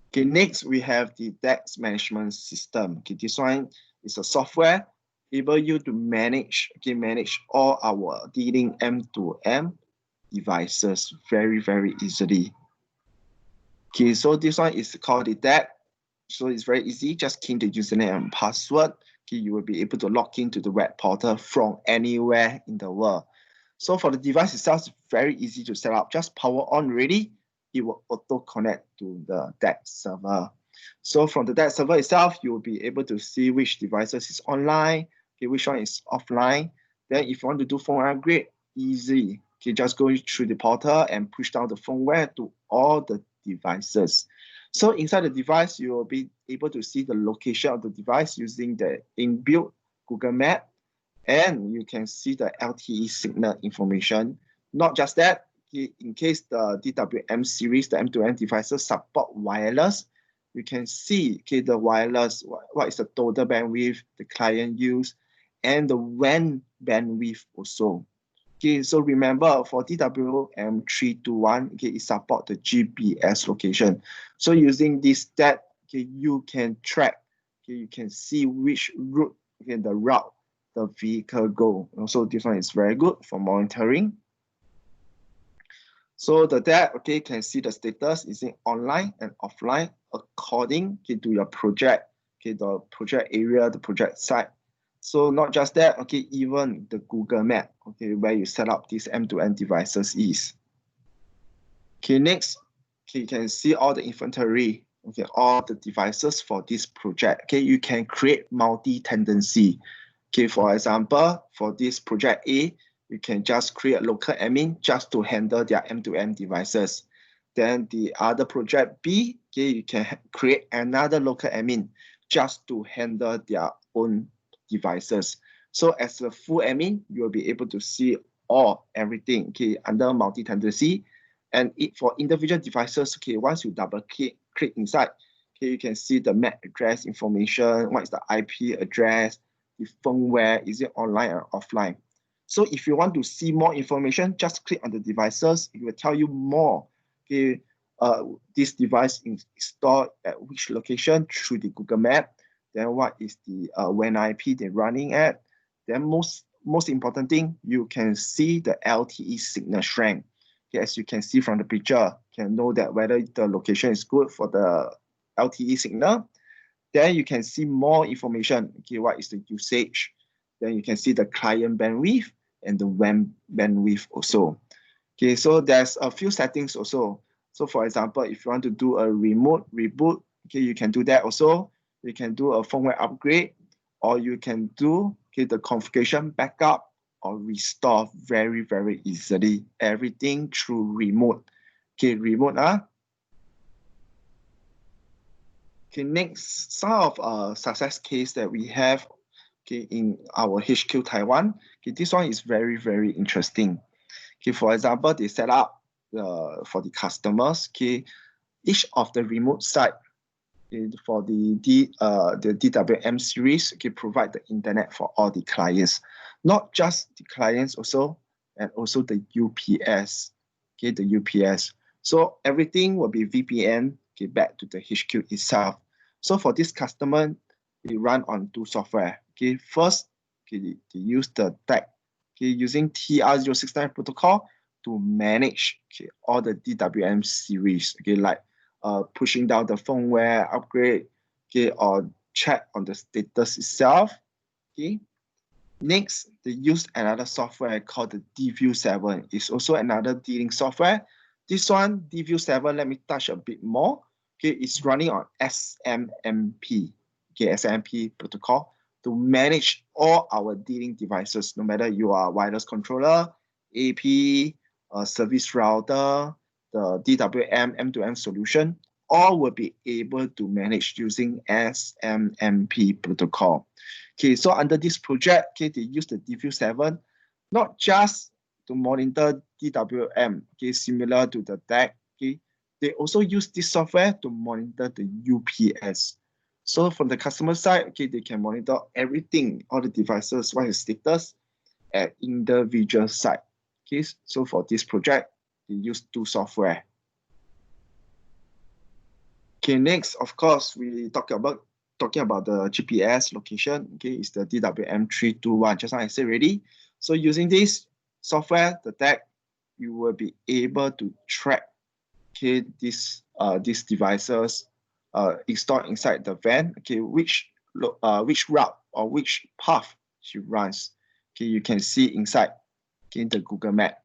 Okay, next we have the DEX management system. Okay, this one is a software able you to manage all our dealing M2M devices very easily. Okay, so this one is called the DEX. So it's very easy. Just key in the username and password. Okay, you will be able to log into the web portal from anywhere in the world. So for the device itself, it's very easy to set up. Just power on ready, it will auto connect to the DEX server. So from the DEX server itself, you will be able to see which devices is online, okay, which one is offline. Then if you want to do firmware upgrade, easy. Okay, just go through the portal and push down the firmware to all the devices. So inside the device, you will be able to see the location of the device using the inbuilt Google Map, and you can see the LTE signal information. Not just that, in case the DWM series, the M2M devices support wireless, you can see the wireless, what is the total bandwidth the client use, and the WAN bandwidth also. Okay, so remember for DWM321, it support the GPS location. So using this stat, you can track, you can see which route, the route the vehicle go. Also, this one is very good for monitoring. So the tab, can see the status is in online and offline according to your project, the project area, the project site. So not just that, even the Google Map, where you set up these M2M devices is. Next, you can see all the inventory, all the devices for this project. You can create multi-tenancy. For example, for this project A, you can just create a local admin just to handle their M2M devices. Then the other project B, you can create another local admin just to handle their own devices. So as a full admin, you will be able to see everything under multi-tenancy. And for individual devices, once you double click inside, you can see the MAC address information, what is the IP address, the firmware, is it online or offline. So if you want to see more information, just click on the devices. It will tell you more. This device is installed at which location through the Google Map. Then what is the WAN IP they're running at. Then most important thing, you can see the LTE signal strength. As you can see from the picture, you can know that whether the location is good for the LTE signal. Then you can see more information. What is the usage? Then you can see the client bandwidth and the WAN bandwidth also. So there's a few settings also. So for example, if you want to do a remote reboot, you can do that also. You can do a firmware upgrade, or you can do the configuration backup or restore very easily. Everything through remote. Remote. Next, some of success case that we have in our HQ Taiwan. This one is very interesting. For example, they set up for the customers. Each of the remote site for the DWM series provide the internet for all the clients, not just the clients also, and also the UPS. The UPS. So everything will be VPN back to the HQ itself. So for this customer, they run on two software. First, they use the tag using TR069 protocol to manage all the DWM series. Like pushing down the firmware upgrade, or check on the status itself. Next, they use another software called the DView7. It's also another dealing software. This one, DView7, let me touch a bit more. It's running on SMMP, SMMP protocol to manage all our dealing devices, no matter you are wireless controller, AP, service router, the DWM M2M solution, all will be able to manage using SMMP protocol. So under this project, they use the DView7, not just to monitor DWM, similar to the DEC. They also use this software to monitor the UPS. So from the customer side, they can monitor everything, all the devices, what is status at individual site. So for this project, they use two software. Okay, next, of course, we talking about the GPS location. Okay, it's the DWM321. Just like I said already. So using this software, the tag, you will be able to track, okay, these devices installed inside the van. Okay, which route or which path she runs. Okay, you can see inside, okay, the Google Map.